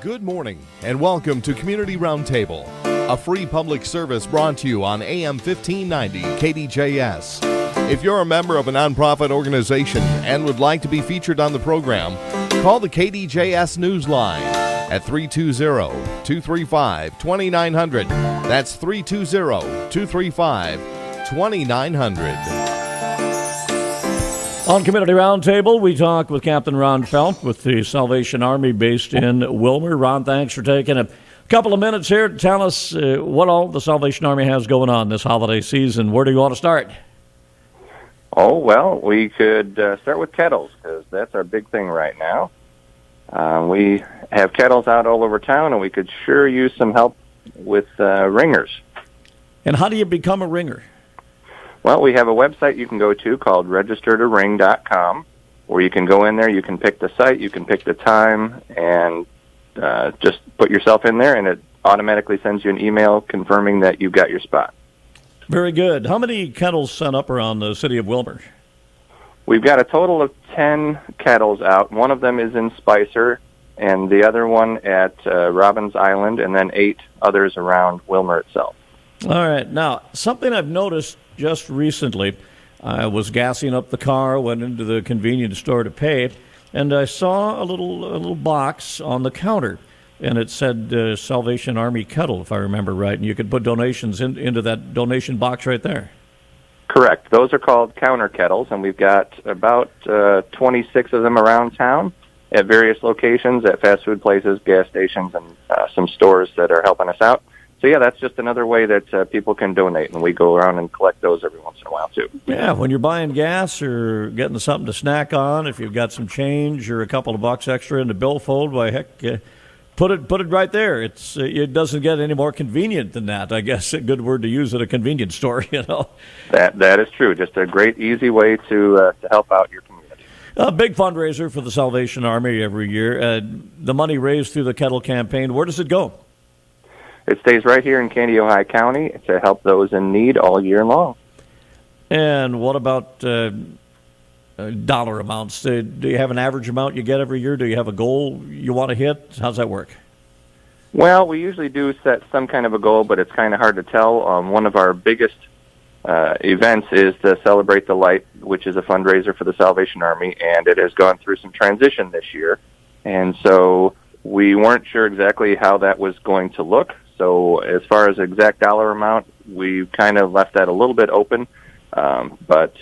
Good morning and welcome to Community Roundtable, a free public service brought to you on AM 1590 KDJS. If you're a member of a nonprofit organization and would like to be featured on the program, call the KDJS Newsline at 320-235-2900. That's 320-235-2900. On Community Roundtable, we talk with Captain Ron Felt with the Salvation Army based in Wilmer. Ron, thanks for taking a couple of minutes here to tell us what all the Salvation Army has going on this holiday season. Where do you want to start? Oh, well, we could start with kettles, because that's our big thing right now. We have kettles out all over town, and we could sure use some help with ringers. And how do you become a ringer? Well, we have a website you can go to called registertoring.com, where you can go in there, you can pick the site, you can pick the time, and just put yourself in there, and it automatically sends you an email confirming that you've got your spot. Very good. How many kettles sent up around the city of Wilmer? We've got a total of 10 kettles out. One of them is in Spicer, and the other one at Robbins Island, and then 8 others around Wilmer itself. All right. Now, something I've noticed just recently, I was gassing up the car, went into the convenience store to pay, and I saw a little box on the counter, and it said Salvation Army Kettle, if I remember right, and you could put donations into that donation box right there. Correct. Those are called counter kettles, and we've got about 26 of them around town at various locations, at fast food places, gas stations, and some stores that are helping us out. So, yeah, that's just another way that people can donate, and we go around and collect those every once in a while, too. Yeah, when you're buying gas or getting something to snack on, if you've got some change or a couple of bucks extra in the billfold, why, heck, put it right there. It doesn't get any more convenient than that, I guess. A good word to use at a convenience store, you know. That is true. Just a great, easy way to help out your community. A big fundraiser for the Salvation Army every year. The money raised through the Kettle campaign, where does it go? It stays right here in Kandiyohi County to help those in need all year long. And what about dollar amounts? Do you have an average amount you get every year? Do you have a goal you want to hit? How's that work? Well, we usually do set some kind of a goal, but it's kind of hard to tell. One of our biggest events is to Celebrate the Light, which is a fundraiser for the Salvation Army, and it has gone through some transition this year. And so we weren't sure exactly how that was going to look. So as far as exact dollar amount, we kind of left that a little bit open. But,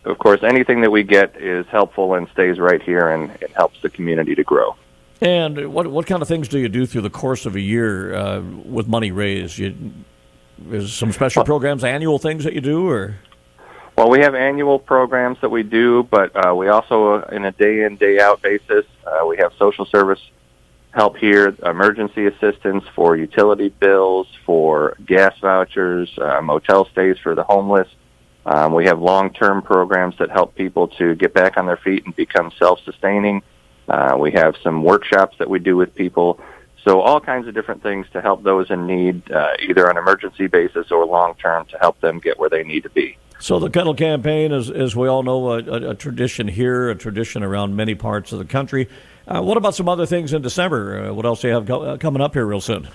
of course, anything that we get is helpful and stays right here, and it helps the community to grow. And what kind of things do you do through the course of a year with money raised? Is some special programs, annual things that you do, or? Well, we have annual programs that we do, but we also, in a day-in, day-out basis, we have social service help here, emergency assistance for utility bills, for gas vouchers, motel stays for the homeless. We have long-term programs that help people to get back on their feet and become self-sustaining. We have some workshops that we do with people. So all kinds of different things to help those in need, either on an emergency basis or long-term, to help them get where they need to be. So the Kettle Campaign is, as we all know, a tradition here, a tradition around many parts of the country. What about some other things in December? What else do you have coming up here real soon?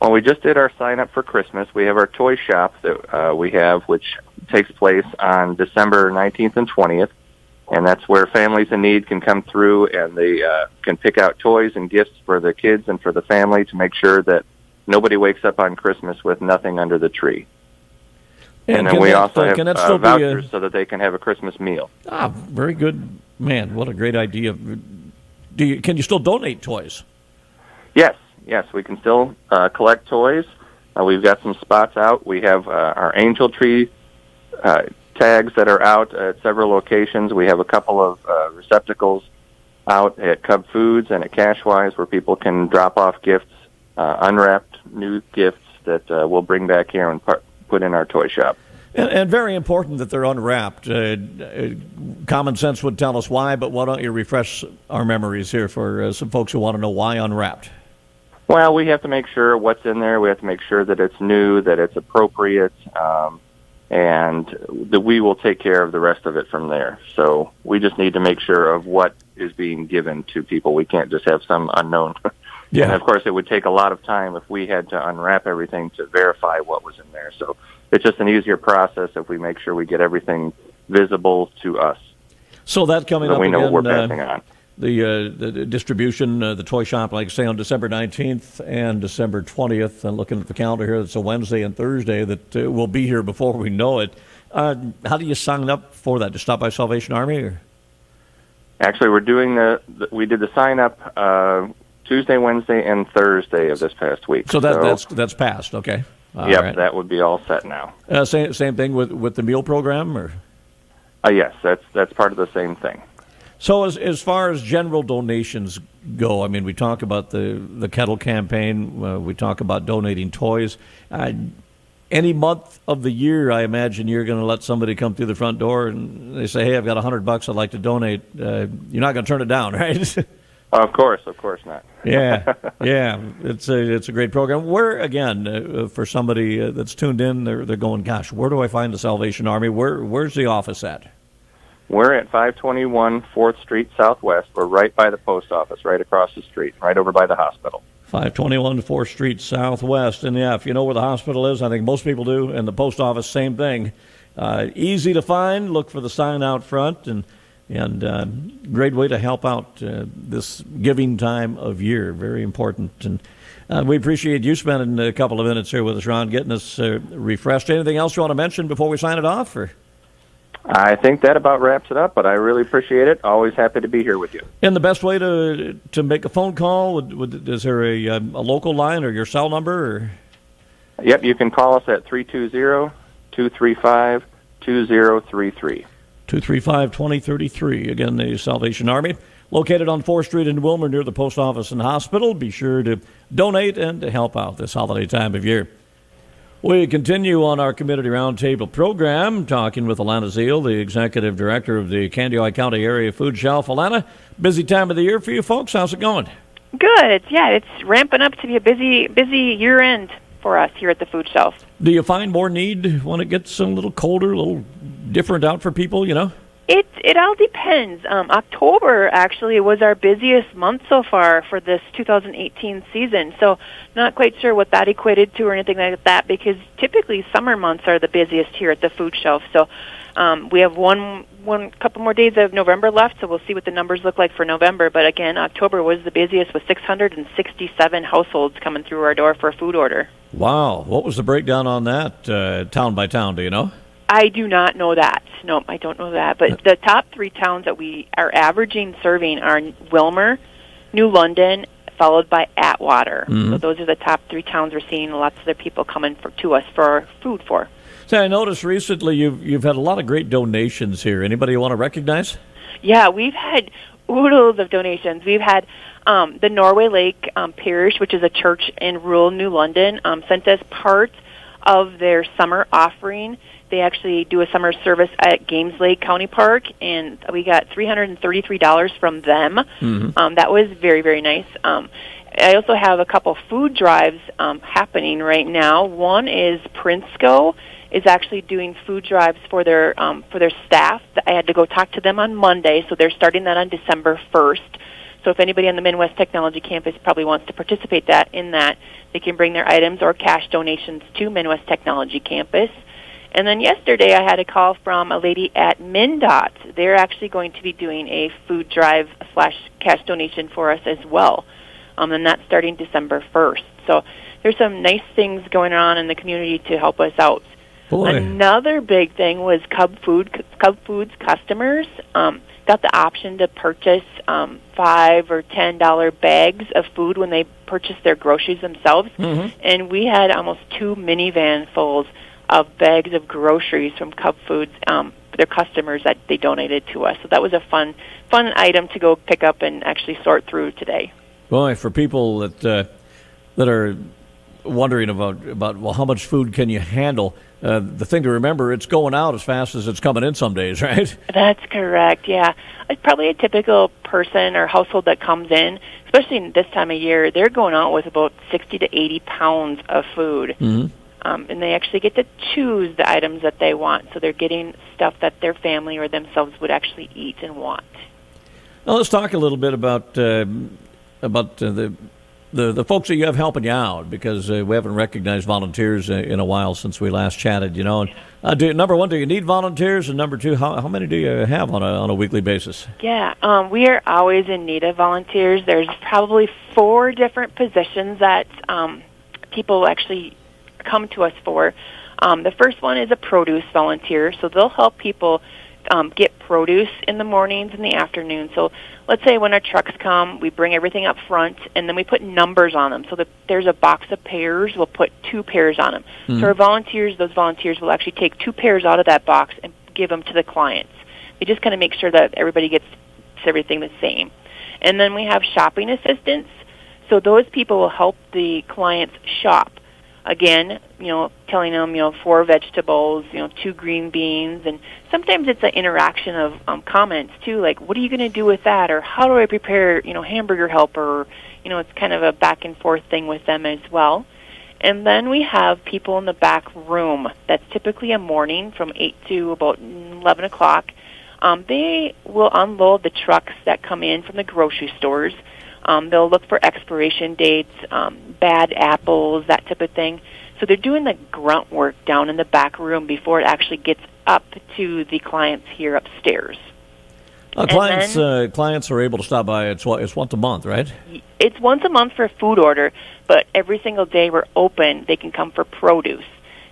Well, we just did our sign-up for Christmas. We have our toy shop that we have, which takes place on December 19th and 20th, and that's where families in need can come through, and they can pick out toys and gifts for the kids and for the family to make sure that nobody wakes up on Christmas with nothing under the tree. And then we also have vouchers so that they can have a Christmas meal. Ah, very good. Man, what a great idea. Can you still donate toys? Yes, we can still collect toys. We've got some spots out. We have our angel tree tags that are out at several locations. We have a couple of receptacles out at Cub Foods and at Cashwise where people can drop off gifts, unwrapped new gifts that we'll bring back here and put in our toy shop. And very important that they're unwrapped. Common sense would tell us why, but why don't you refresh our memories here for some folks who want to know why unwrapped? Well, we have to make sure what's in there. We have to make sure that it's new, that it's appropriate, and that we will take care of the rest of it from there. So we just need to make sure of what is being given to people. We can't just have some unknown Yeah. And, of course, it would take a lot of time if we had to unwrap everything to verify what was in there. So it's just an easier process if we make sure we get everything visible to us. So that coming so up we know again, what we're passing on. The distribution, the toy shop, like I say, on December 19th and December 20th. And looking at the calendar here, it's a Wednesday and Thursday that will be here before we know it. How do you sign up for that? To stop by Salvation Army? Or? Actually, we're doing we did the sign up Tuesday, Wednesday, and Thursday of this past week. So that's passed. Okay. Yep, right. That would be all set now. Same thing with the meal program, or? Yes, that's part of the same thing. So as far as general donations go, I mean, we talk about the kettle campaign. We talk about donating toys. Any month of the year, I imagine you're going to let somebody come through the front door and they say, "Hey, I've got $100 I'd like to donate." You're not going to turn it down, right? Of course not. yeah. It's a great program. Where again, for somebody that's tuned in, they're going, "Gosh, where do I find the Salvation Army? Where's the office at?" We're at 521 4th Street Southwest. We're right by the post office, right across the street, right over by the hospital. 521 4th Street Southwest. And, yeah, if you know where the hospital is, I think most people do, and the post office, same thing. Easy to find. Look for the sign out front, and great way to help out this giving time of year. Very important. And we appreciate you spending a couple of minutes here with us, Ron, getting us refreshed. Anything else you want to mention before we sign it off? Or? I think that about wraps it up, but I really appreciate it. Always happy to be here with you. And the best way to make a phone call, is there a local line or your cell number? Or? Yep, you can call us at 320-235-2033. 235-2033. Again, the Salvation Army, located on 4th Street in Wilmer near the post office and hospital. Be sure to donate and to help out this holiday time of year. We continue on our Community Roundtable program, talking with Alanna Ziehl, the Executive Director of the Kandiyohi County Area Food Shelf. Alanna, busy time of the year for you folks. How's it going? Good. Yeah, it's ramping up to be a busy year-end for us here at the Food Shelf. Do you find more need when it gets a little colder, a little different out for people, you know? It all depends. October actually was our busiest month so far for this 2018 season, so not quite sure what that equated to or anything like that, because typically summer months are the busiest here at the Food Shelf. So we have one couple more days of November left, so we'll see what the numbers look like for November. But again, October was the busiest with 667 households coming through our door for a food order. Wow. What was the breakdown on that, town by town, do you know? I do not know that. No, I don't know that. But the top three towns that we are averaging serving are Wilmer, New London, followed by Atwater. So those are the top three towns we're seeing lots of the people coming to us for food for. So I noticed recently you've had a lot of great donations here. Anybody you want to recognize? Yeah, we've had oodles of donations. We've had the Norway Lake Parish, which is a church in rural New London, sent us part of their summer offering. They actually do a summer service at Games Lake County Park, and we got $333 from them. That was very, very nice. I also have a couple food drives happening right now. One is Prinsco is actually doing food drives for their staff. I had to go talk to them on Monday, so they're starting that on December 1st. So if anybody on the Midwest Technology Campus probably wants to participate in that, they can bring their items or cash donations to Midwest Technology Campus. And then yesterday I had a call from a lady at MnDOT. They're actually going to be doing a food drive / cash donation for us as well. And that's starting December 1st. So there's some nice things going on in the community to help us out. Boy. Another big thing was Cub Foods customers got the option to purchase $5 or $10 bags of food when they purchase their groceries themselves. And we had almost 2 minivans fulls of bags of groceries from Cub Foods, their customers that they donated to us. So that was a fun item to go pick up and actually sort through today. Boy, for people that are wondering about well, how much food can you handle? The thing to remember, it's going out as fast as it's coming in some days, right? That's correct, yeah. Probably a typical person or household that comes in, especially in this time of year, they're going out with about 60 to 80 pounds of food. And they actually get to choose the items that they want, so they're getting stuff that their family or themselves would actually eat and want. Now let's talk a little bit about the the folks that you have helping you out, because we haven't recognized volunteers in a while since we last chatted, you know. Number one, do you need volunteers? And number two, how many do you have on a weekly basis? Yeah, we are always in need of volunteers. There's probably 4 different positions that people actually come to us for. The first one is a produce volunteer, so they'll help people get produce in the mornings and the afternoons. So let's say when our trucks come, we bring everything up front, and then we put numbers on them. So that there's a box of pears, we'll put 2 pears on them. Mm-hmm. So those volunteers will actually take 2 pears out of that box and give them to the clients. We just kind of make sure that everybody gets everything the same. And then we have shopping assistants. So those people will help the clients shop. Again, telling them, 4 vegetables, 2 green beans, and sometimes it's an interaction of comments too, like, what are you going to do with that, or how do I prepare, hamburger helper, or, it's kind of a back and forth thing with them as well. And then we have people in the back room. That's typically a morning from 8 to about 11 o'clock. They will unload the trucks that come in from the grocery stores. They'll look for expiration dates, bad apples, that type of thing. So they're doing the grunt work down in the back room before it actually gets up to the clients here upstairs. Clients are able to stop by. It's once a month, right? It's once a month for a food order, but every single day we're open, they can come for produce.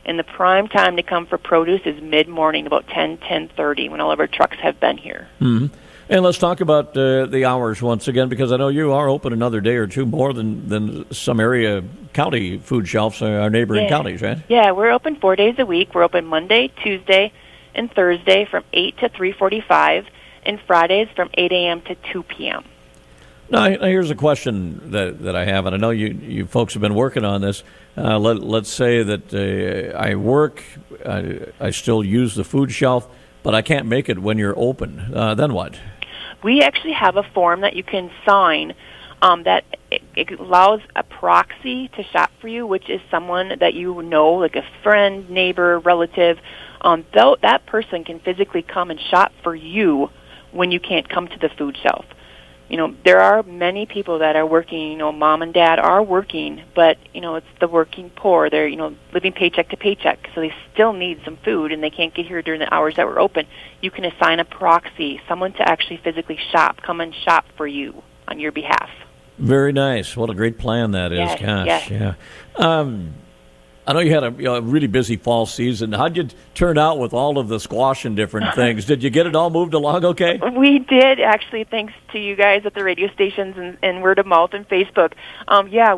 And the prime time to come for produce is mid-morning, about 10:30, when all of our trucks have been here. Mm-hmm. And let's talk about the hours once again, because I know you are open another day or two more than some area county food shelves, our neighboring counties, right? Yeah, we're open 4 days a week. We're open Monday, Tuesday, and Thursday from 8 to 3:45, and Fridays from 8 a.m. to 2 p.m. Now, here's a question that I have, and I know you folks have been working on this. Let's say that I work, I still use the food shelf, but I can't make it when you're open. Then what? We actually have a form that you can sign that it allows a proxy to shop for you, which is someone that you know, like a friend, neighbor, relative. Though that person can physically come and shop for you when you can't come to the food shelf. There are many people that are working, mom and dad are working, but, it's the working poor. They're, living paycheck to paycheck, so they still need some food, and they can't get here during the hours that we're open. You can assign a proxy, someone to actually physically come and shop for you on your behalf. Very nice. What a great plan that is. Yes, Gosh, yes. Yeah. I know you had a really busy fall season. How'd you turn out with all of the squash and different things? Did you get it all moved along okay? We did, actually, thanks to you guys at the radio stations and word of mouth and Facebook.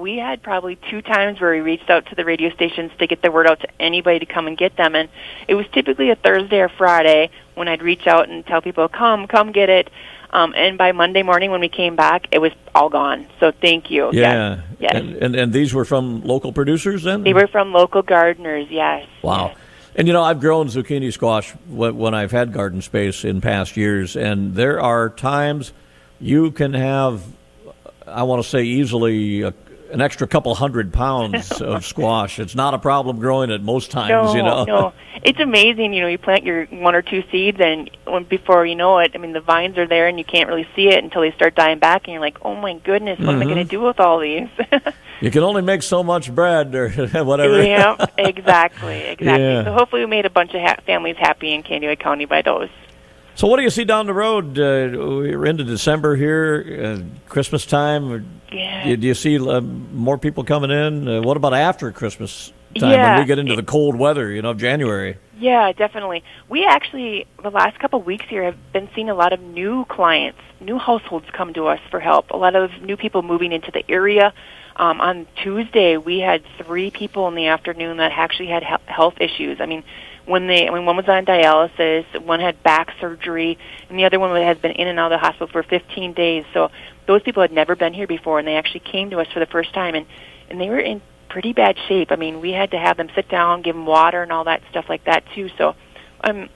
We had probably 2 times where we reached out to the radio stations to get the word out to anybody to come and get them. And it was typically a Thursday or Friday when I'd reach out and tell people, come get it. And by Monday morning when we came back, it was all gone. So thank you. Yeah. Yes. And these were from local producers then? They were from local gardeners, yes. Wow. Yes. And, I've grown zucchini squash when I've had garden space in past years, and there are times you can have, I want to say easily, an extra couple 100 pounds of squash. It's not a problem growing it most times, No. It's amazing, you plant your 1 or 2 seeds, and before you know it, the vines are there, and you can't really see it until they start dying back, and you're like, oh, my goodness, what am I going to do with all these? You can only make so much bread or whatever. Yeah, exactly. Yeah. So hopefully we made a bunch of families happy in Kandiyohi County by those. So what do you see down the road? We're into December here, Christmas time. Yeah. Do you see more people coming in? What about after Christmas time when we get into the cold weather, January? Yeah, definitely. We actually, the last couple of weeks here, have been seeing a lot of new clients, new households come to us for help. A lot of new people moving into the area. On Tuesday, we had 3 people in the afternoon that actually had health issues. When one was on dialysis, one had back surgery, and the other one has been in and out of the hospital for 15 days. So those people had never been here before, and they actually came to us for the first time, and they were in pretty bad shape. We had to have them sit down, give them water, and all that stuff like that too. So I'm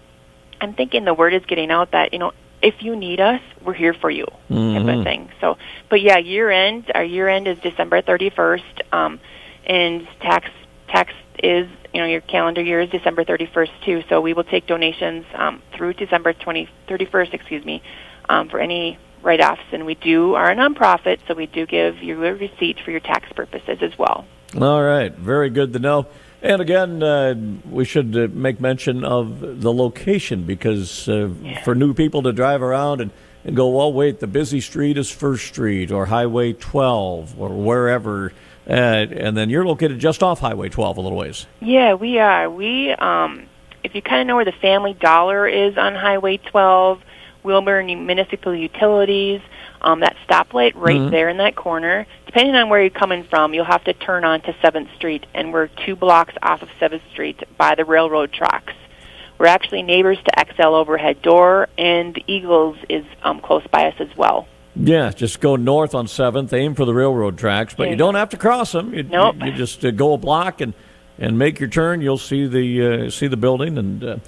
thinking the word is getting out that if you need us, we're here for you, type of thing. So, but yeah, our year end is December 31st, and tax is, your calendar year is December 31st too. So we will take donations through December 31st, for any write-offs. And we are a nonprofit, so we do give you a receipt for your tax purposes as well. All right. Very good to know. And again, we should make mention of the location because for new people to drive around and go, well, wait, the busy street is First Street or Highway 12 or wherever, and then you're located just off Highway 12 a little ways. Yeah, we are. If you kind of know where the Family Dollar is on Highway 12, Wilbur Municipal Utilities, that stoplight right there in that corner. Depending on where you're coming from, you'll have to turn on to 7th Street, and we're 2 blocks off of 7th Street by the railroad tracks. We're actually neighbors to XL Overhead Door, and Eagles is close by us as well. Yeah, just go north on 7th, aim for the railroad tracks, but you don't have to cross them. Nope. You just go a block and make your turn. You'll see the building, and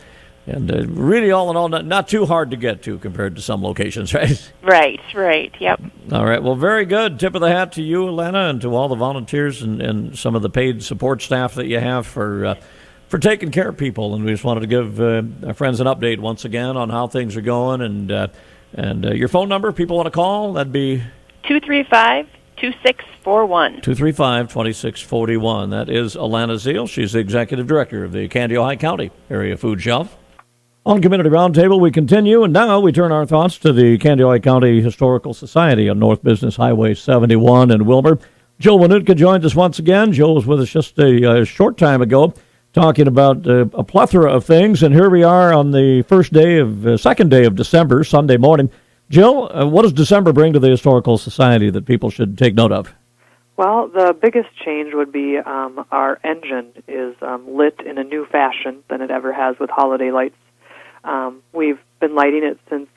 really, all in all, not too hard to get to compared to some locations, right? Right, yep. All right, well, very good. Tip of the hat to you, Alanna, and to all the volunteers and some of the paid support staff that you have for taking care of people. And we just wanted to give our friends an update once again on how things are going. And your phone number, if people want to call, that'd be 235-2641. 235-2641. That is Alanna Ziehl. She's the executive director of the Kandiyohi County Area Food Shelf. On Community Roundtable, we continue, and now we turn our thoughts to the Kandiyohi County Historical Society on North Business Highway 71 in Wilbur. Jill Wohnoutka joins us once again. Jill was with us just a short time ago talking about a plethora of things, and here we are on the second day of December, Sunday morning. Jill, what does December bring to the Historical Society that people should take note of? Well, the biggest change would be our engine is lit in a new fashion than it ever has with holiday lights. We've been lighting it since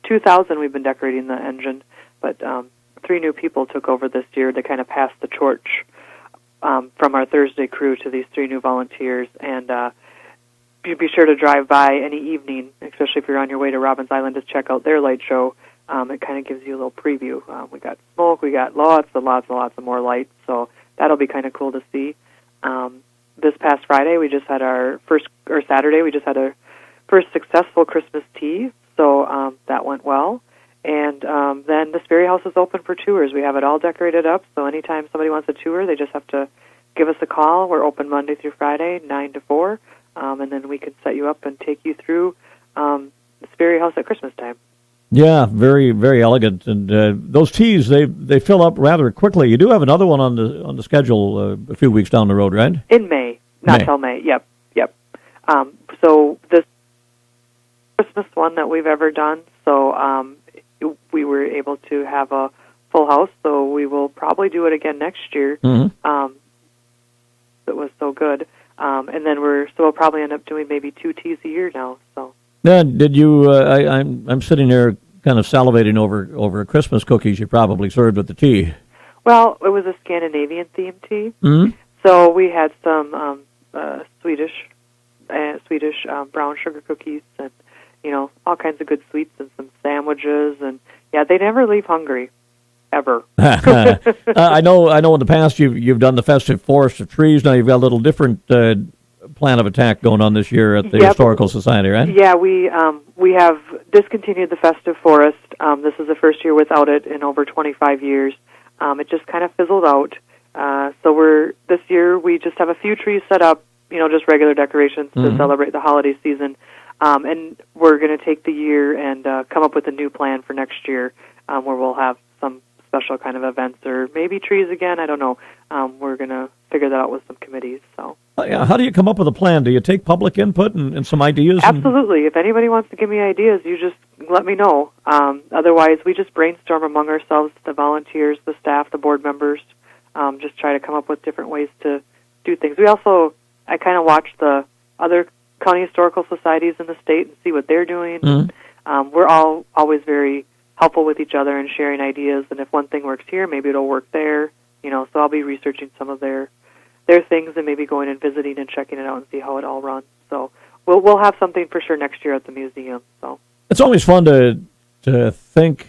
2000. We've been decorating the engine, but 3 new people took over this year to kind of pass the torch from our Thursday crew to these 3 new volunteers. And you'd be sure to drive by any evening, especially if you're on your way to Robbins Island, to check out their light show. It kind of gives you a little preview. We got smoke, we got lots and lots of more lights, so that'll be kind of cool to see. This past Friday, we just had Saturday, we just had our first successful Christmas tea, so that went well. And then the Sperry House is open for tours. We have it all decorated up, so anytime somebody wants a tour, they just have to give us a call. We're open Monday through Friday, 9 to 4, and then we can set you up and take you through the Sperry House at Christmas time. Yeah, very, very elegant. And those teas, they fill up rather quickly. You do have another one on the schedule a few weeks down the road, right? In May. Not till May. Yep. So this Christmas one that we've ever done, so we were able to have a full house, so we will probably do it again next year. Mm-hmm. It was so good. And then we'll probably end up doing maybe 2 teas a year now, so. Now, did you? I'm sitting there kind of salivating over Christmas cookies you probably served with the tea. Well, it was a Scandinavian themed tea, so we had some Swedish brown sugar cookies, and all kinds of good sweets and some sandwiches, and yeah, they never leave hungry, ever. I know. In the past, you've done the festive forest of trees. Now you've got a little different plan of attack going on this year at the Historical Society, right? Yeah, we have discontinued the festive forest. This is the first year without it in over 25 years. It just kind of fizzled out. So this year we just have a few trees set up, just regular decorations to celebrate the holiday season. And we're going to take the year and come up with a new plan for next year, where we'll have some special kind of events or maybe trees again. I don't know. We're going to figure that out with some committees. So. How do you come up with a plan? Do you take public input and some ideas? Absolutely. If anybody wants to give me ideas, you just let me know. Otherwise, we just brainstorm among ourselves, the volunteers, the staff, the board members, just try to come up with different ways to do things. I kind of watch the other county historical societies in the state and see what they're doing. Mm-hmm. We're all always very helpful with each other and sharing ideas, and if one thing works here, maybe it'll work there. So I'll be researching some of their things and maybe going and visiting and checking it out and see how it all runs. So we'll have something for sure next year at the museum. So it's always fun to think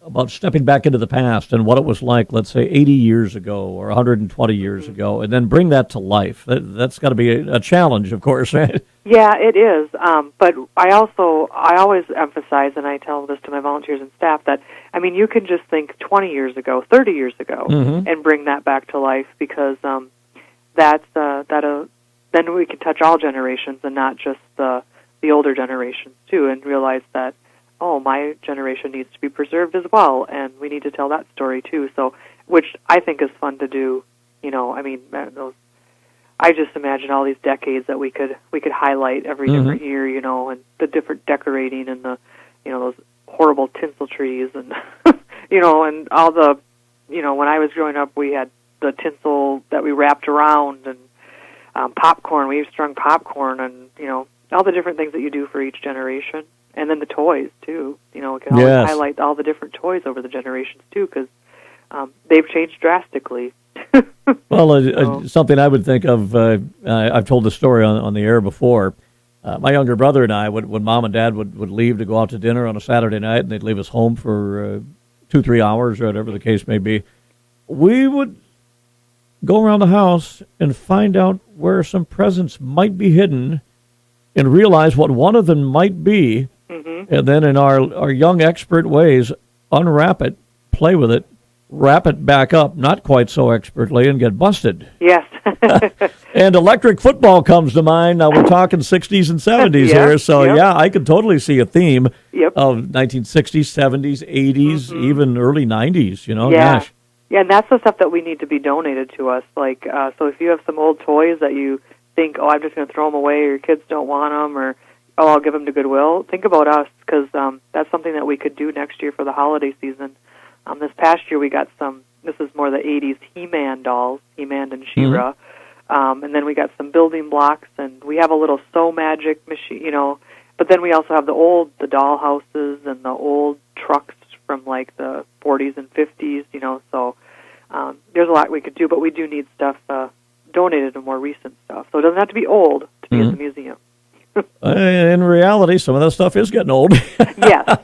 about stepping back into the past and what it was like, let's say, 80 years ago or 120 years ago, and then bring that to life. That's got to be a challenge, of course, right? Yeah, it is. But I always emphasize, and I tell this to my volunteers and staff, that, I mean, you can just think 20 years ago, 30 years ago, and bring that back to life, because then we can touch all generations and not just the older generations, too, and realize that, oh, my generation needs to be preserved as well, and we need to tell that story, too. So, which I think is fun to do. I mean, I just imagine all these decades that we could highlight every different year, and the different decorating and the, those horrible tinsel trees and, and all the, when I was growing up, we had the tinsel that we wrapped around, and popcorn. We strung popcorn, and all the different things that you do for each generation, and then the toys too. We can always highlight all the different toys over the generations too, because they've changed drastically. Well, something I would think of, I've told the story on the air before. My younger brother and I, when Mom and Dad would leave to go out to dinner on a Saturday night, and they'd leave us home for 2-3 hours or whatever the case may be, we would go around the house and find out where some presents might be hidden and realize what one of them might be, and then in our young expert ways, unwrap it, play with it, wrap it back up, not quite so expertly, and get busted. Yes. And electric football comes to mind. Now, we're talking 60s and 70s here, so I could totally see a theme of 1960s, 70s, 80s, even early 90s, gosh. Yeah, and that's the stuff that we need to be donated to us. Like, so if you have some old toys that you think, oh, I'm just going to throw them away, or your kids don't want them, or, oh, I'll give them to Goodwill, think about us, because that's something that we could do next year for the holiday season. This past year we got this is more the 80s He-Man dolls, He-Man and She-Ra, and then we got some building blocks, and we have a little Sew Magic machine, but then we also have the doll houses and the old trucks from like the 40s and 50s, so there's a lot we could do, but we do need stuff donated to more recent stuff. So it doesn't have to be old to be in the museum. In reality, some of that stuff is getting old. yes.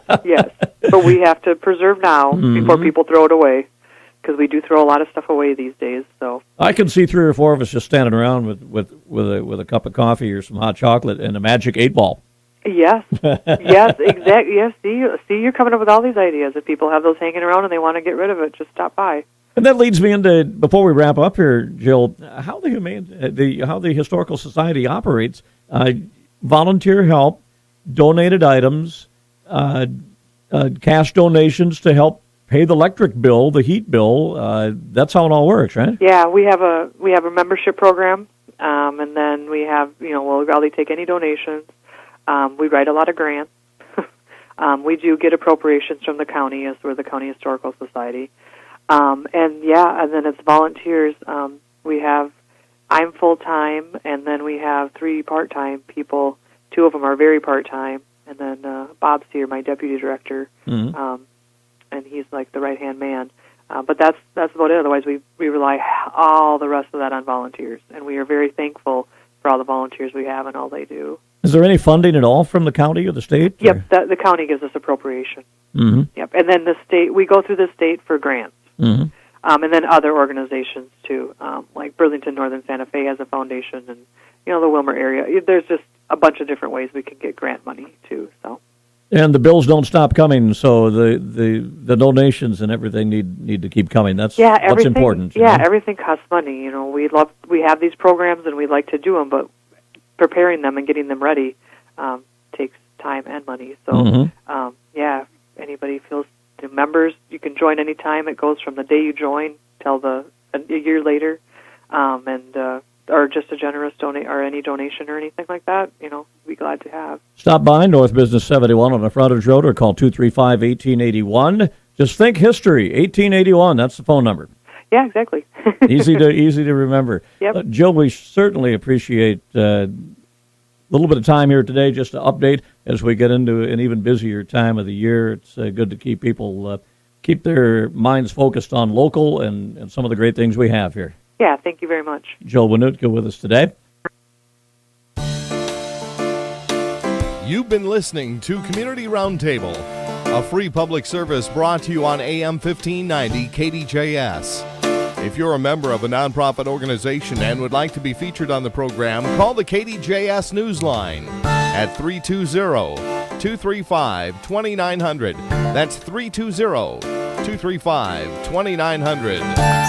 But we have to preserve now before people throw it away, because we do throw a lot of stuff away these days. So I can see 3 or 4 of us just standing around with a cup of coffee or some hot chocolate and a magic 8-ball. Yes, exactly. Yes, see, you're coming up with all these ideas. If people have those hanging around and they want to get rid of it, just stop by. And that leads me into, before we wrap up here, Jill, how the Historical Society operates. Volunteer help, donated items, cash donations to help pay the electric bill, the heat bill. That's how it all works, right? Yeah, we have a membership program, and then we have, we'll probably take any donations. We write a lot of grants. We do get appropriations from the county, as we're the County Historical Society. And then it's volunteers. I'm full-time, and then we have 3 part-time people. 2 of them are very part-time, and then Bob's here, my deputy director, and he's like the right-hand man. But that's about it. Otherwise, we rely all the rest of that on volunteers, and we are very thankful for all the volunteers we have and all they do. Is there any funding at all from the county or the state? Yep, the county gives us appropriation. Yep, and then the state, we go through the state for grants. And then other organizations, too, like Burlington Northern Santa Fe has a foundation, and, the Wilmer area. There's just a bunch of different ways we can get grant money, too. So. And the bills don't stop coming, so the donations and everything need to keep coming. That's what's important. Everything costs money. We have these programs, and we like to do them, but preparing them and getting them ready takes time and money. So, if anybody feels, members, you can join any time. It goes from the day you join till a year later, or just a generous donate or any donation or anything like that. Be glad to have. Stop by North Business 71 on the Frontage Road, or call 235-1881. Just think history, 1881. That's the phone number. Yeah, exactly. easy to remember. Yep. Jill, we certainly appreciate a little bit of time here today just to update as we get into an even busier time of the year. It's good to keep people keep their minds focused on local and some of the great things we have here. Yeah, thank you very much. Jill Wohnoutka with us today. You've been listening to Community Roundtable. a free public service brought to you on AM 1590 KDJS. If you're a member of a nonprofit organization and would like to be featured on the program, call the KDJS Newsline at 320-235-2900. That's 320-235-2900.